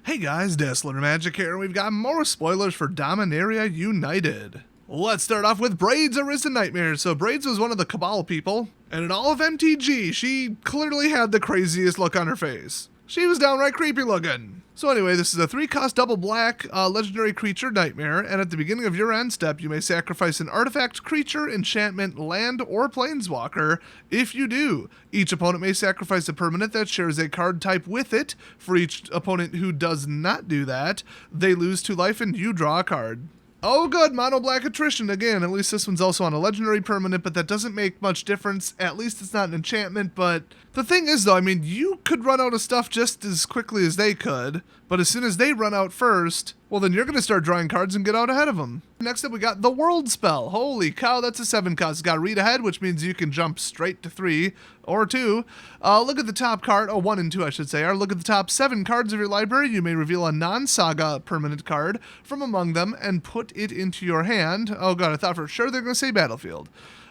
Hey guys, Dazzler Magic here, and we've got more spoilers for Dominaria United. Let's start off with Braid's Arisen Nightmare. So Braids was one of the Cabal people, and in all of MTG, she clearly had the craziest look on her face. She was downright creepy looking. So anyway, this is a 3-cost double black legendary creature Nightmare, and at the beginning of your end step, you may sacrifice an artifact, creature, enchantment, land, or planeswalker. If you do, each opponent may sacrifice a permanent that shares a card type with it. For each opponent who does not do that, they lose 2 life and you draw a card. Oh good, mono black attrition again. At least this one's also on a legendary permanent, but that doesn't make much difference. At least it's not an enchantment, but the thing is though, I mean, you could run out of stuff just as quickly as they could, but as soon as they run out first, well then you're going to start drawing cards and get out ahead of them. Next up we got the World Spell. Holy cow, that's a 7-cost. It's got read ahead, which means you can jump straight to 3 or 2. Look at the top card, 1 and 2 I should say, look at the top 7 cards of your library. You may reveal a non-saga permanent card from among them and put it into your hand. Oh god, I thought for sure they're going to say battlefield.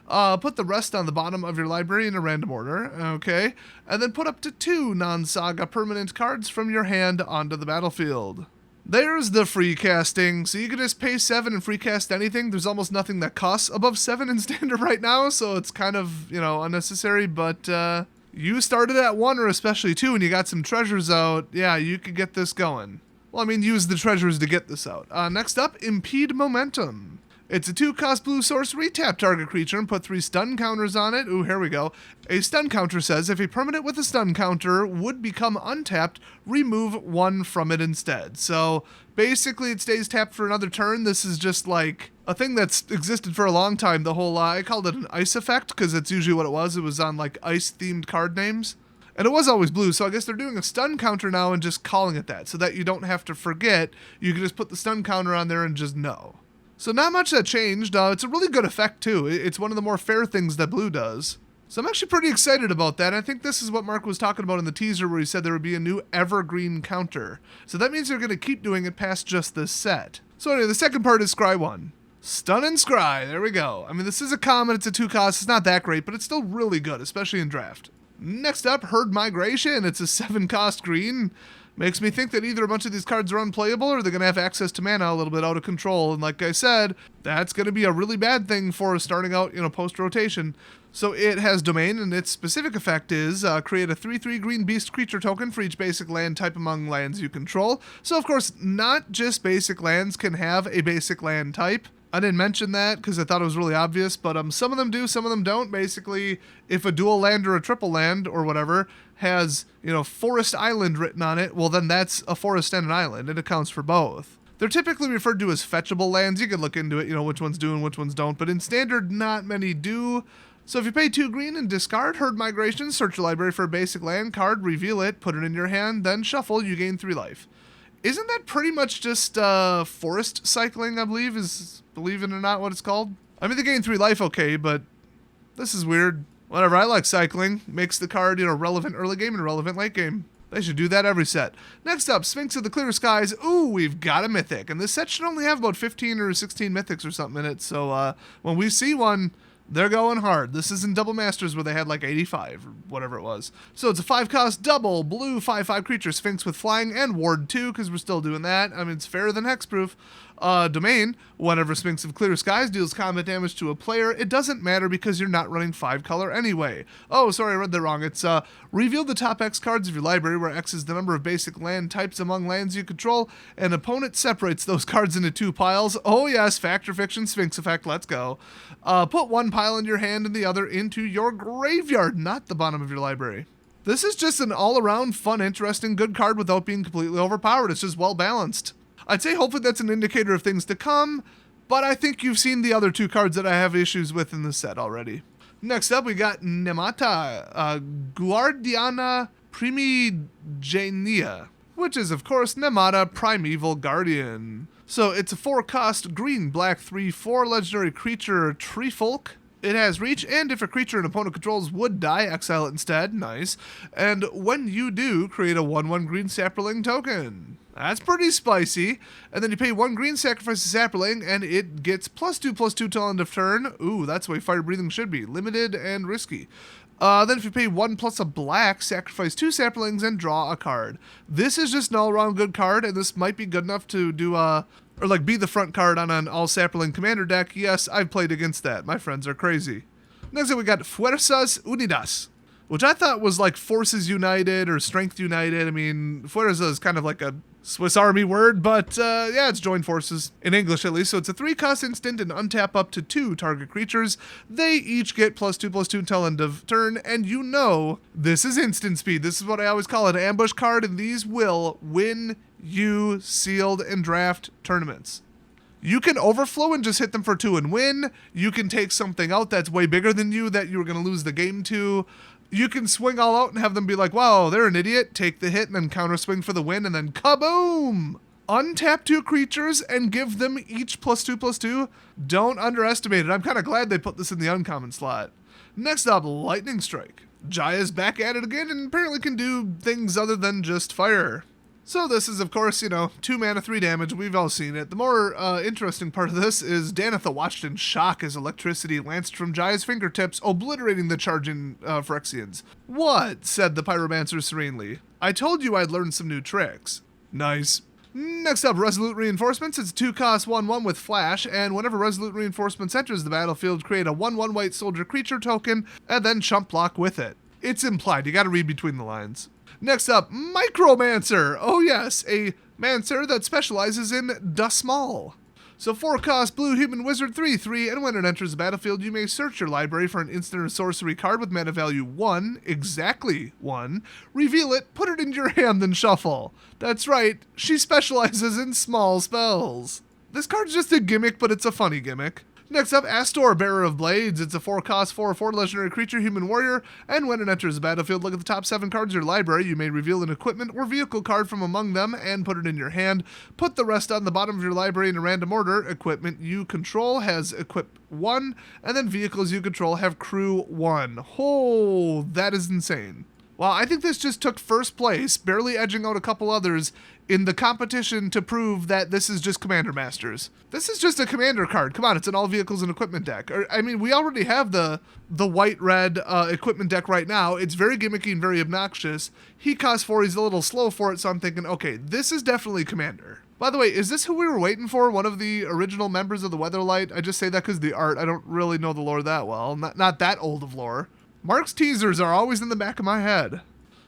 Put the rest on the bottom of your library in a random order, okay? And then put up to 2 non-saga permanent cards from your hand onto the battlefield. There's the free casting. So you can just pay 7 and free cast anything. There's almost nothing that costs above 7 in standard right now, so it's kind of, unnecessary, but you started at 1 or especially 2 and you got some treasures out, yeah, you could get this going. Well, I mean, use the treasures to get this out. Next up, Impede Momentum. It's a 2-cost blue sorcery, tap target creature and put 3 stun counters on it. Ooh, here we go. A stun counter says if a permanent with a stun counter would become untapped, remove 1 from it instead. So basically it stays tapped for another turn. This is just like a thing that's existed for a long time. The whole, I called it an ice effect because that's usually what it was. It was on like ice themed card names. And it was always blue, so I guess they're doing a stun counter now and just calling it that so that you don't have to forget. You can just put the stun counter on there and just know. So not much that changed. It's a really good effect too. It's one of the more fair things that blue does. So I'm actually pretty excited about that. I think this is what Mark was talking about in the teaser where he said there would be a new evergreen counter. So that means they're going to keep doing it past just this set. So anyway, the second part is Scry 1. Stun and Scry, there we go. I mean, this is a common, it's a 2-cost, it's not that great, but it's still really good, especially in draft. Next up, Herd Migration. It's a 7-cost green. Makes me think that either a bunch of these cards are unplayable or they're going to have access to mana a little bit out of control. And like I said, that's going to be a really bad thing for starting out, post-rotation. So it has Domain, and its specific effect is create a 3/3 green beast creature token for each basic land type among lands you control. So of course, not just basic lands can have a basic land type. I didn't mention that because I thought it was really obvious, but some of them do, some of them don't. Basically, if a dual land or a triple land or whatever has, Forest Island written on it, well then that's a forest and an island. It accounts for both. They're typically referred to as fetchable lands. You can look into it, which ones do and which ones don't, but in standard, not many do. So if you pay 2 green and discard Herd Migration, search your library for a basic land card, reveal it, put it in your hand, then shuffle, you gain 3 life. Isn't that pretty much just forest cycling, I believe, is, believe it or not, what it's called? I mean, they gain 3 life, okay, but this is weird. Whatever, I like cycling. Makes the card, relevant early game and relevant late game. They should do that every set. Next up, Sphinx of the Clear Skies. Ooh, we've got a mythic. And this set should only have about 15 or 16 mythics or something in it, so when we see one, they're going hard. This isn't Double Masters where they had like 85 or whatever it was. So it's a 5-cost double blue 5/5 creature, Sphinx with flying and ward 2 because we're still doing that. I mean, it's fairer than hexproof. Domain, whenever Sphinx of Clear Skies deals combat damage to a player, it doesn't matter because you're not running 5-color anyway. Oh, sorry, I read that wrong. It's reveal the top X cards of your library, where X is the number of basic land types among lands you control. An opponent separates those cards into 2 piles. Oh yes, Fact or Fiction, Sphinx effect, let's go. Put 1 pile in your hand and the other into your graveyard, not the bottom of your library. This is just an all-around fun, interesting, good card without being completely overpowered. It's just well-balanced. I'd say hopefully that's an indicator of things to come, but I think you've seen the other 2 cards that I have issues with in the set already. Next up, we got Nemata, Guardiana Primigenia, which is, of course, Nemata Primeval Guardian. So it's a 4-cost green black 3/4 legendary creature, Treefolk. It has reach, and if a creature an opponent controls would die, exile it instead. Nice. And when you do, create a 1/1 green sapperling token. That's pretty spicy. And then you pay 1 green, sacrifice a sapperling, and it gets +2/+2 till end of turn. Ooh, that's the way fire breathing should be. Limited and risky. Then if you pay 1 plus a black, sacrifice 2 saplings and draw a card. This is just an all-around good card, and this might be good enough to do, or like be the front card on an all-sapling commander deck. Yes, I've played against that. My friends are crazy. Next up we got Fuerzas Unidas, which I thought was like Forces United or Strength United. I mean, Fuerza is kind of like a Swiss Army word, but yeah, it's joined forces, in English at least. So it's a 3-cost instant and untap up to 2 target creatures. They each get +2/+2 until end of turn, and you know this is instant speed. This is what I always call an ambush card, and these will win you sealed and draft tournaments. You can overflow and just hit them for 2 and win. You can take something out that's way bigger than you that you were going to lose the game to. You can swing all out and have them be like, wow, they're an idiot, take the hit and then counter swing for the win, and then kaboom! Untap 2 creatures and give them each +2/+2. Don't underestimate it. I'm kind of glad they put this in the uncommon slot. Next up, Lightning Strike. Jaya's back at it again and apparently can do things other than just fire. So this is, of course, 2 mana, 3 damage. We've all seen it. The more interesting part of this is Danitha watched in shock as electricity lanced from Jaya's fingertips, obliterating the charging Phyrexians. "What?" said the Pyromancer serenely. "I told you I'd learned some new tricks." Nice. Next up, Resolute Reinforcements. It's 2-cost 1/1 with Flash, and whenever Resolute Reinforcements enters the battlefield, create a 1/1 white soldier creature token, and then chump block with it. It's implied. You gotta read between the lines. Next up, Micromancer. Oh yes, a Mancer that specializes in the small. So 4-cost blue human wizard 3/3, and when it enters the battlefield, you may search your library for an instant or sorcery card with mana value 1, exactly 1, reveal it, put it into your hand, then shuffle. That's right, she specializes in small spells. This card's just a gimmick, but it's a funny gimmick. Next up, Astor, Bearer of Blades. It's a 4-cost 4/4 legendary creature, human warrior, and when it enters the battlefield, look at the top 7 cards of your library. You may reveal an equipment or vehicle card from among them and put it in your hand. Put the rest on the bottom of your library in a random order. Equipment you control has equip 1, and then vehicles you control have crew 1. Oh, that is insane. Well, I think this just took first place, barely edging out a couple others in the competition to prove that this is just Commander Masters. This is just a commander card. Come on, it's an all vehicles and equipment deck. I mean, we already have the white-red equipment deck right now. It's very gimmicky and very obnoxious. He costs 4, he's a little slow for it, so I'm thinking, okay, this is definitely Commander. By the way, is this who we were waiting for? One of the original members of the Weatherlight? I just say that because the art, I don't really know the lore that well. Not that old of lore. Mark's teasers are always in the back of my head.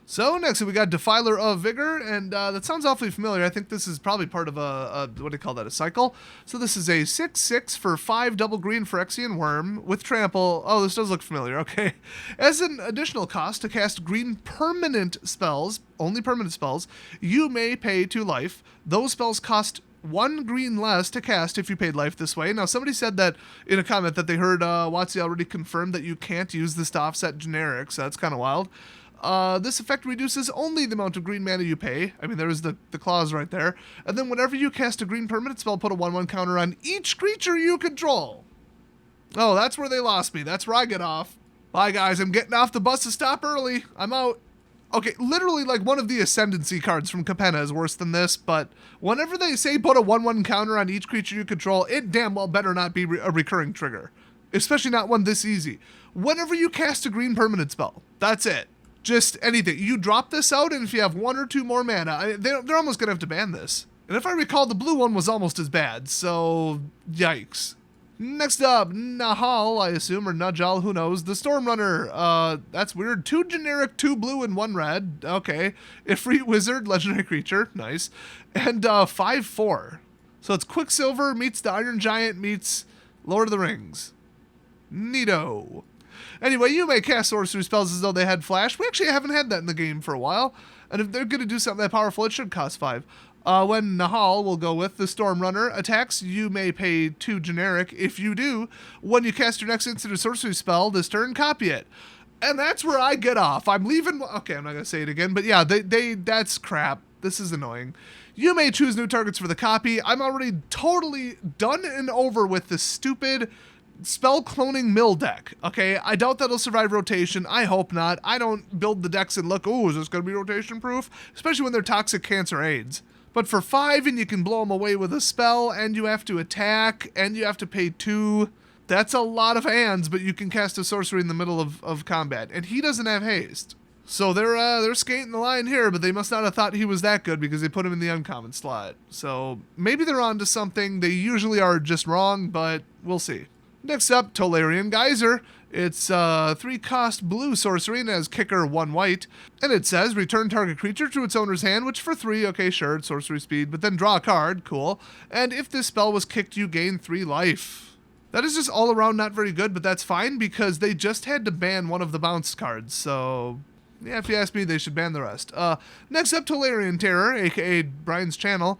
So next we got Defiler of Vigor, and that sounds awfully familiar. I think this is probably part of a what do you call that, a cycle? So this is a 6/6 for 5 double green Phyrexian Worm with trample. Oh, this does look familiar, okay. As an additional cost to cast green permanent spells, only permanent spells, you may pay 2 life. Those spells cost 1 green less to cast if you paid life this way. Now, somebody said that in a comment that they heard WotC already confirmed that you can't use this to offset generics. So that's kind of wild. This effect reduces only the amount of green mana you pay. I mean, there's the clause right there. And then whenever you cast a green permanent spell, put a 1/1 counter on each creature you control. Oh, that's where they lost me. That's where I get off. Bye, guys. I'm getting off the bus to stop early. I'm out. Okay, literally like one of the Ascendancy cards from Capenna is worse than this, but whenever they say put a 1/1 counter on each creature you control, it damn well better not be a recurring trigger. Especially not one this easy. Whenever you cast a green permanent spell, that's it. Just anything. You drop this out, and if you have 1 or 2 more mana, they're almost going to have to ban this. And if I recall, the blue one was almost as bad, so yikes. Next up, Nahal, I assume, or Najal, who knows. The Stormrunner, that's weird. 2 generic, 2 blue, and 1 red. Okay. Ifrit Wizard, legendary creature. Nice. And 5/4. So it's Quicksilver meets the Iron Giant meets Lord of the Rings. Neato. Anyway, you may cast sorcery spells as though they had flash. We actually haven't had that in the game for a while. And if they're going to do something that powerful, it should cost 5. When Nahal will go with the Stormrunner attacks, you may pay 2 generic. If you do, when you cast your next instant or sorcery spell this turn, copy it. And that's where I get off. I'm leaving. Okay, I'm not going to say it again, but yeah, that's crap. This is annoying. You may choose new targets for the copy. I'm already totally done and over with this stupid spell cloning mill deck. Okay, I doubt that'll survive rotation. I hope not. I don't build the decks and look, oh, is this going to be rotation proof? Especially when they're toxic cancer aids. But for 5 and you can blow them away with a spell, and you have to attack, and you have to pay 2. That's a lot of hands, but you can cast a sorcery in the middle of combat, and he doesn't have haste. So they're skating the line here, but they must not have thought he was that good because they put him in the uncommon slot. So maybe they're onto something. They usually are just wrong, but we'll see. Next up, Tolarian Geyser. It's 3-cost blue sorcery and has kicker 1 white. And it says, return target creature to its owner's hand, which for 3, okay, sure, it's sorcery speed, but then draw a card, cool. And if this spell was kicked, you gain 3 life. That is just all around not very good, but that's fine because they just had to ban one of the bounce cards, so yeah, if you ask me, they should ban the rest. Next up, Tolarian Terror, aka Brian's channel.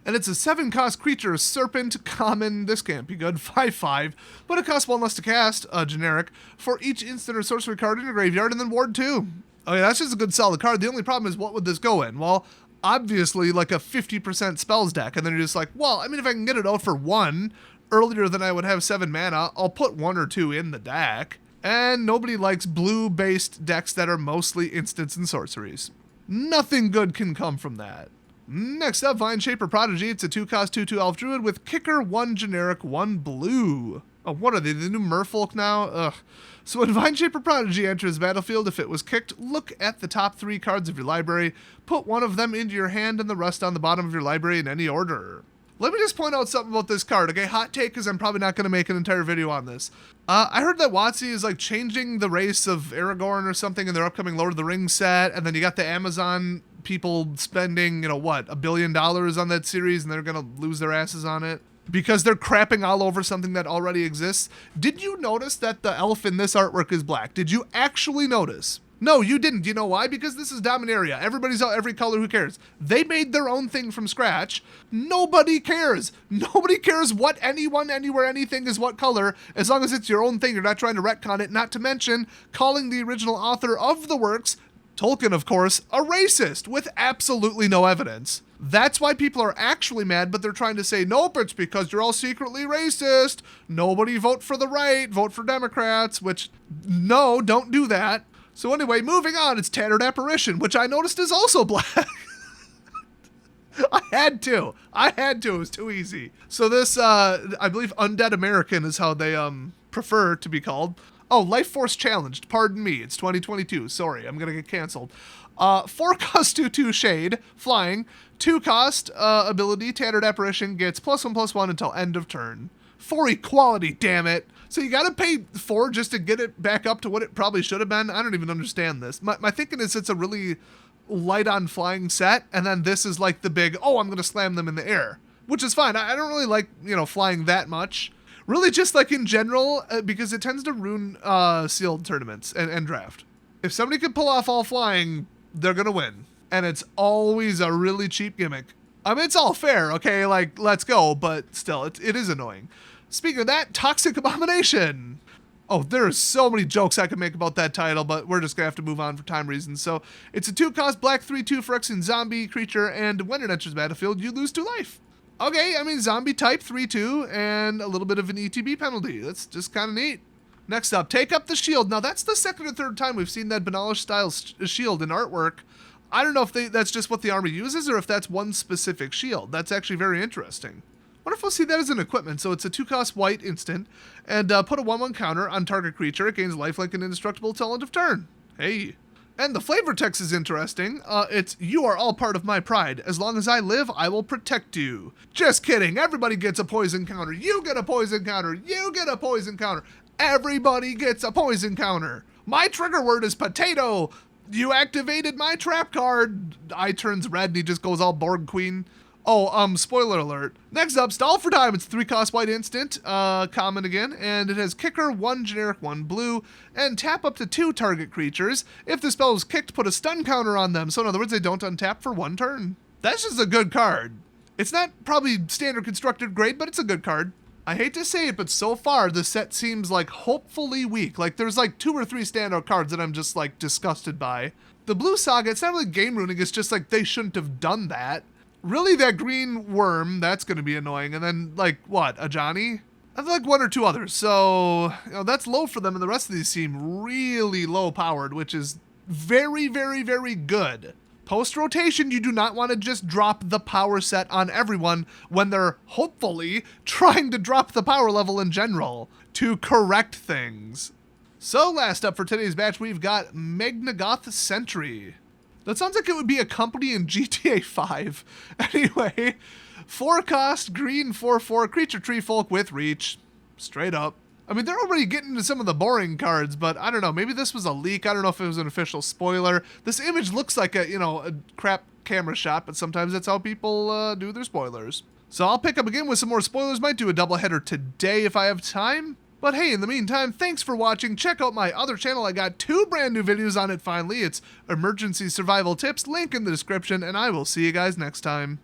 And it's a 7-cost creature, Serpent, common, this can't be good, 5/5, but it costs 1 less to cast, generic, for each instant or sorcery card in your graveyard, and then ward 2. Okay, that's just a good solid card. The only problem is, what would this go in? Well, obviously, like a 50% spells deck, and then you're just like, well, I mean, if I can get it out for 1 earlier than I would have 7 mana, I'll put 1 or 2 in the deck. And nobody likes blue-based decks that are mostly instants and sorceries. Nothing good can come from that. Next up, Vine Shaper Prodigy. It's a 2-cost 2/2 Elf Druid with kicker 1 generic, 1 blue. Oh, what are they, the new merfolk now? Ugh. So when Vine Shaper Prodigy enters the battlefield, if it was kicked, look at the top 3 cards of your library, put 1 of them into your hand and the rest on the bottom of your library in any order. Let me just point out something about this card, okay? Hot take, because I'm probably not going to make an entire video on this. I heard that WotC is like changing the race of Aragorn or something in their upcoming Lord of the Rings set, and then you got the Amazon people spending, you know, what, $1 billion on that series, and they're going to lose their asses on it because they're crapping all over something that already exists. Did you notice that the elf in this artwork is black? Did you actually notice? No, you didn't. Do you know why? Because this is Dominaria. Everybody's out every color. Who cares? They made their own thing from scratch. Nobody cares. Nobody cares what anyone, anywhere, anything is what color, as long as it's your own thing. You're not trying to retcon it, not to mention calling the original author of the works, Tolkien, of course, a racist with absolutely no evidence. That's why people are actually mad, but they're trying to say, nope, it's because you're all secretly racist. Nobody vote for the right, vote for Democrats, which, no, don't do that. So anyway, moving on, it's Tattered Apparition, which I noticed is also black. I had to. It was too easy. So this, I believe Undead American is how they prefer to be called. Oh, Life Force Challenged. Pardon me. It's 2022. Sorry, I'm going to get canceled. 4-cost 2/2 Shade, flying. 2-cost ability, Tattered Apparition gets +1/+1 until end of turn. For equality, damn it. So you gotta pay 4 just to get it back up to what it probably should have been? I don't even understand this. My thinking is it's a really light on flying set, and then this is like the big, oh, I'm gonna slam them in the air. Which is fine. I don't really like, you know, flying that much. Really just like in general, because it tends to ruin sealed tournaments and draft. If somebody could pull off all flying, they're gonna win. And it's always a really cheap gimmick. I mean, it's all fair, okay? Like, let's go, but still, it is annoying. Speaking of that, Toxic Abomination. Oh, there are so many jokes I could make about that title, but we're just going to have to move on for time reasons. So, it's a 2-cost black 3/2 Phyrexian zombie creature, and when it enters the battlefield, you lose 2 life. Okay, I mean, zombie type 3/2, and a little bit of an ETB penalty. That's just kind of neat. Next up, Take Up the Shield. Now, that's the second or third time we've seen that Banalish-style shield in artwork. I don't know if that's just what the army uses, or if that's one specific shield. That's actually very interesting. I wonder if we'll see that as an equipment. So it's a 2-cost white instant, and put a 1/1 counter on target creature. It gains lifelink and indestructible till end of turn. Hey. And the flavor text is interesting. It's, you are all part of my pride. As long as I live, I will protect you. Just kidding. Everybody gets a poison counter. You get a poison counter. You get a poison counter. Everybody gets a poison counter. My trigger word is potato. You activated my trap card. Eye turns red and he just goes all Borg Queen. Oh, spoiler alert. Next up, Stall for Time. It's 3-cost white instant, common again, and it has kicker 1 generic, 1 blue, and tap up to 2 target creatures. If the spell is kicked, put a stun counter on them. So in other words, they don't untap for 1 turn. That's just a good card. It's not probably standard constructed grade, but it's a good card. I hate to say it, but so far, the set seems like hopefully weak. Like, there's like 2 or 3 standout cards that I'm just like disgusted by. The Blue Saga, it's not really game ruining, it's just like they shouldn't have done that. Really, that green worm, that's going to be annoying. And then, like, what, a Johnny? I have like 1 or 2 others. So, you know, that's low for them. And the rest of these seem really low powered, which is very, very, very good. Post-rotation, you do not want to just drop the power set on everyone when they're hopefully trying to drop the power level in general to correct things. So last up for today's batch, we've got Magnagoth Sentry. That sounds like it would be a company in GTA 5. Anyway, 4 cost, green 4/4, creature tree folk with reach. Straight up. I mean, they're already getting into some of the boring cards, but I don't know. Maybe this was a leak. I don't know if it was an official spoiler. This image looks like a crap camera shot, but sometimes that's how people do their spoilers. So I'll pick up again with some more spoilers. Might do a doubleheader today if I have time. But hey, in the meantime, thanks for watching. Check out my other channel. I got 2 brand new videos on it finally. It's Emergency Survival Tips, link in the description, and I will see you guys next time.